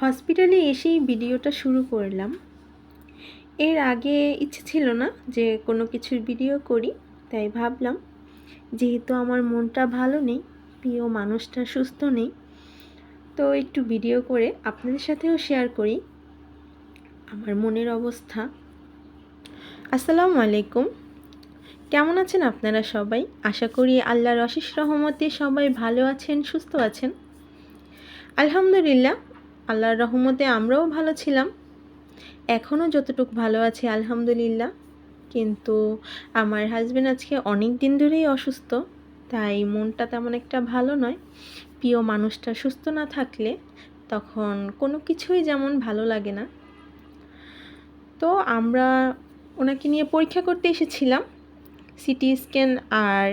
হসপিটালে এসেই ভিডিওটা শুরু করলাম। এর আগে ইচ্ছে ছিল না যে কোনো কিছুর ভিডিও করি, তাই ভাবলাম যেহেতু আমার মনটা ভালো নেই, প্রিয় মানুষটা সুস্থ নেই, তো একটু ভিডিও করে আপনাদের সাথেও শেয়ার করি আমার মনের অবস্থা। আসসালামু আলাইকুম, কেমন আছেন আপনারা সবাই? আশা করি আল্লাহর অশেষ রহমতে সবাই ভালো আছেন, সুস্থ আছেন। আলহামদুলিল্লাহ, আল্লাহর রহমতে আমরাও ভালো ছিলাম, এখনও যতটুকু ভালো আছি আলহামদুলিল্লাহ। কিন্তু আমার হাজব্যান্ড আজকে অনেক দিন ধরেই অসুস্থ, তাই মনটা তেমন একটা ভালো নয়। প্রিয় মানুষটা সুস্থ না থাকলে তখন কোনো কিছুই যেমন ভালো লাগে না। তো আমরা ওনাকে নিয়ে পরীক্ষা করতে এসেছিলাম, সিটি স্ক্যান আর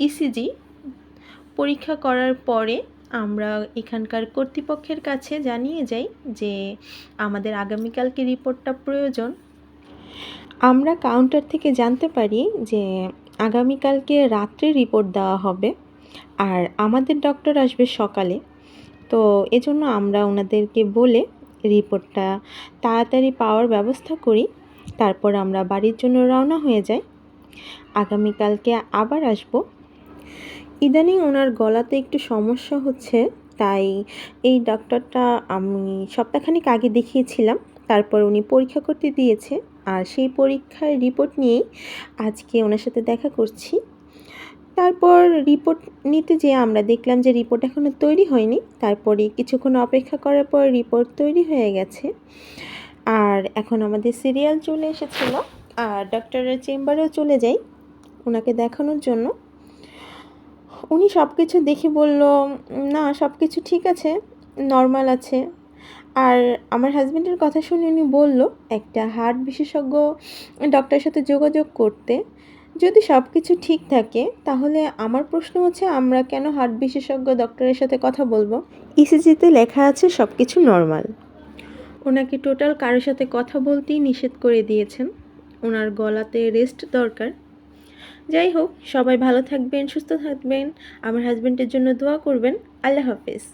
ইসিজি পরীক্ষা করার পরে আমরা এখানকার কর্তৃপক্ষের কাছে জানিয়ে যাই যে আমাদের আগামীকালকে রিপোর্টটা প্রয়োজন। আমরা কাউন্টার থেকে জানতে পারি যে আগামীকালকে রাত্রে রিপোর্ট দেওয়া হবে আর আমাদের ডক্টর আসবে সকালে। তো এজন্য আমরা ওনাদেরকে বলে রিপোর্টটা তাড়াতাড়ি পাওয়ার ব্যবস্থা করি, তারপর আমরা বাড়ির জন্য রওনা হয়ে যাই। আগামীকালকে আবার আসব। ইদানিং ওনার গলাতে একটু সমস্যা হচ্ছে, তাই এই ডক্টরটা আমি সপ্তাহখানেক আগে দেখিয়েছিলাম, তারপর উনি পরীক্ষা করতে দিয়েছে আর সেই পরীক্ষার রিপোর্ট নিয়েই আজকে ওনার সাথে দেখা করছি। তারপর রিপোর্ট নিতে যেয়ে আমরা দেখলাম যে রিপোর্ট এখনও তৈরি হয়নি। তারপরে কিছুক্ষণ অপেক্ষা করার পর রিপোর্ট তৈরি হয়ে গেছে আর এখন আমাদের সিরিয়াল চলে এসেছিল আর ডক্টরের চেম্বারেও চলে যাই ওনাকে দেখানোর জন্য। উনি সব কিছু দেখে বলল, না সব কিছু ঠিক আছে, নর্মাল আছে। আর আমার হাজব্যান্ডের কথা শুনে উনি বলল একটা হার্ট বিশেষজ্ঞ ডক্টরের সাথে যোগাযোগ করতে। যদি সব কিছু ঠিক থাকে তাহলে আমার প্রশ্ন হচ্ছে, আমরা কেন হার্ট বিশেষজ্ঞ ডক্টরের সাথে কথা বলবো? ইসিজিতে লেখা আছে সব কিছু নর্মাল। ওনাকে টোটাল কারোর সাথে কথা বলতেই নিষেধ করে দিয়েছেন, ওনার গলাতে রেস্ট দরকার। যাই হোক, সবাই ভালো থাকবেন, সুস্থ থাকবেন, আমার হাজব্যান্ডের জন্য দোয়া করবেন। আল্লাহ হাফেজ।